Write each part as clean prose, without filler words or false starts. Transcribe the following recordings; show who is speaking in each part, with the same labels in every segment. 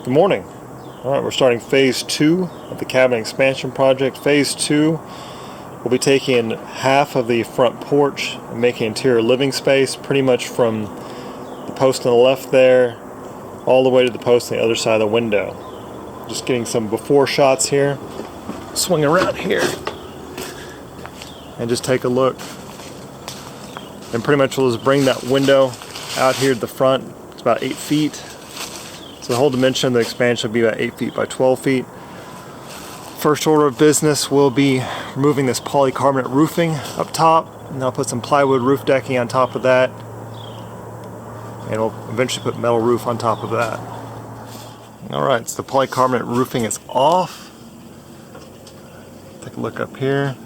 Speaker 1: Good morning. All right, we're starting phase 2 of the cabin expansion project. Phase 2, we'll be taking half of the front porch and making interior living space, pretty much from the post on the left there all the way to the post on the other side of the window. Just getting some before shots here. Swing around here and just take a look. And pretty much we'll just bring that window out here to the front. It's about 8 feet. So the whole dimension of the expansion will be about 8 feet by 12 feet. First order of business will be removing this polycarbonate roofing up top, and I'll put some plywood roof decking on top of that, and we'll eventually put metal roof on top of that. Alright, so the polycarbonate roofing is off. Take a look up here.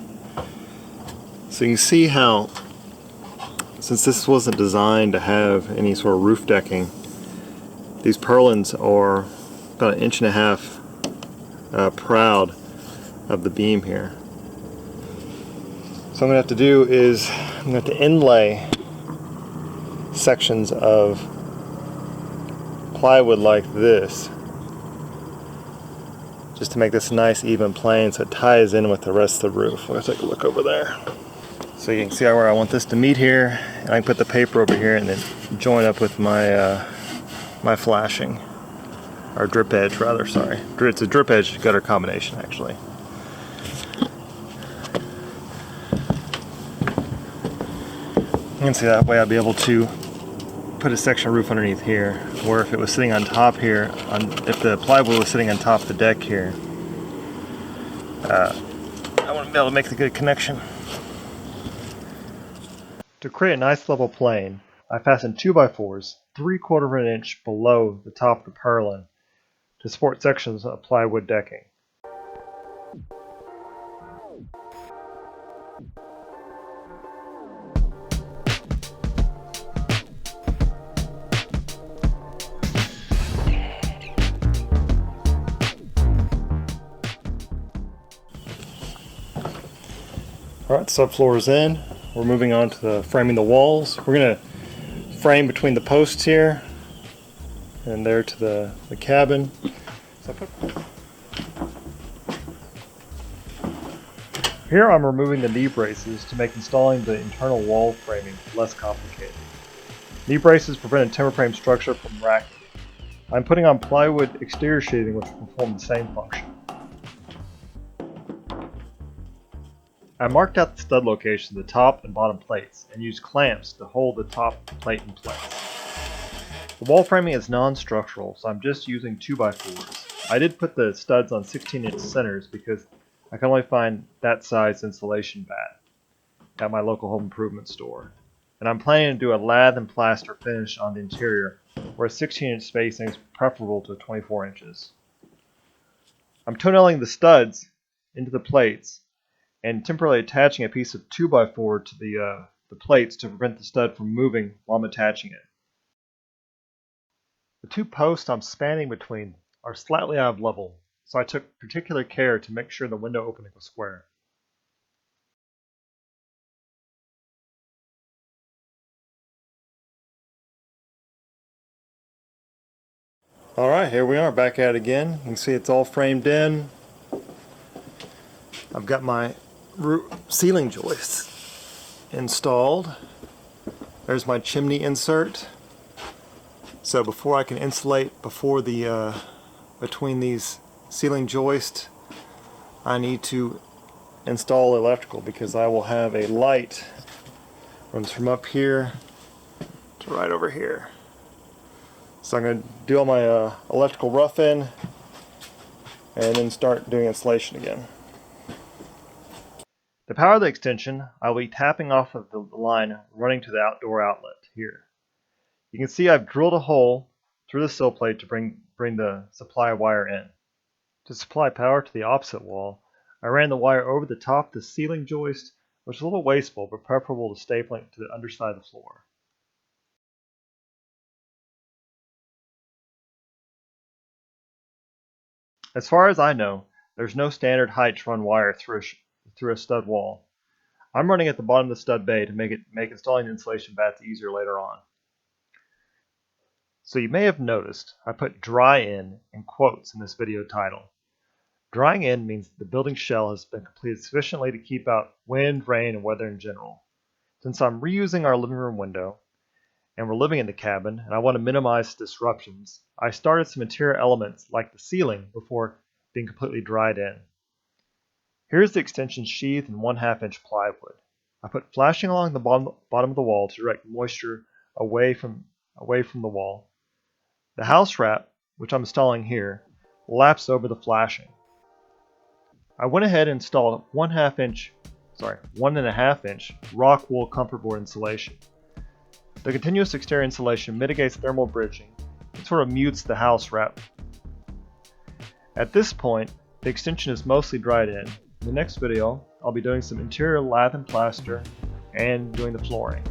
Speaker 1: So you can see how, since this wasn't designed to have any sort of roof decking, these purlins are about 1.5 inches proud of the beam here. So what I'm going to have to do is I'm going to have to inlay sections of plywood like this, just to make this nice even plane so it ties in with the rest of the roof. Let's take a look over there. So you can see where I want this to meet here, and I can put the paper over here and then join up with my my flashing, or drip edge rather, sorry. It's a drip edge gutter combination actually. You can see that way I'll be able to put a section of roof underneath here, where if it was sitting on top here, if the plywood was sitting on top of the deck here, I wouldn't be able to make the good connection. To create a nice level plane, I fastened 2x4s 3/4 of an inch below the top of the purlin to support sections of plywood decking. Alright, subfloor is in. We're moving on to the framing the walls. We're going to frame between the posts here and there to the cabin. So here I'm removing the knee braces to make installing the internal wall framing less complicated. Knee braces prevent a Timberframe structure from racking. I'm putting on plywood exterior sheathing which will perform the same function. I marked out the stud locations of the top and bottom plates and used clamps to hold the top plate in place. The wall framing is non-structural, so I'm just using 2x4s. I did put the studs on 16-inch centers because I can only find that size insulation bat at my local home improvement store. And I'm planning to do a lath and plaster finish on the interior, where a 16-inch spacing is preferable to 24 inches. I'm toenailing the studs into the plates and temporarily attaching a piece of 2x4 to the plates to prevent the stud from moving while I'm attaching it. The two posts I'm spanning between are slightly out of level, so I took particular care to make sure the window opening was square. Alright, here we are back at it again. You can see it's all framed in. I've got my ceiling joists installed. There's my chimney insert. So before I can insulate between these ceiling joists, I need to install electrical because I will have a light runs from up here to right over here. So I'm going to do all my electrical rough-in and then start doing installation again. To power the extension, I will be tapping off of the line running to the outdoor outlet here. You can see I've drilled a hole through the sill plate to bring the supply wire in. To supply power to the opposite wall, I ran the wire over the top of the ceiling joist, which is a little wasteful but preferable to stapling to the underside of the floor. As far as I know, there's no standard height to run wire through a stud wall. I'm running at the bottom of the stud bay to make installing the insulation bats easier later on. So you may have noticed I put dry in quotes in this video title. Drying in means the building shell has been completed sufficiently to keep out wind, rain, and weather in general. Since I'm reusing our living room window, and we're living in the cabin, and I want to minimize disruptions, I started some interior elements like the ceiling before being completely dried in. Here's the extension sheath and 1/2 inch plywood. I put flashing along the bottom of the wall to direct moisture away from the wall. The house wrap, which I'm installing here, laps over the flashing. I went ahead and installed 1.5 inch rock wool comfort board insulation. The continuous exterior insulation mitigates thermal bridging and sort of mutes the house wrap. At this point, the extension is mostly dried in. In the next video, I'll be doing some interior lath and plaster and doing the flooring.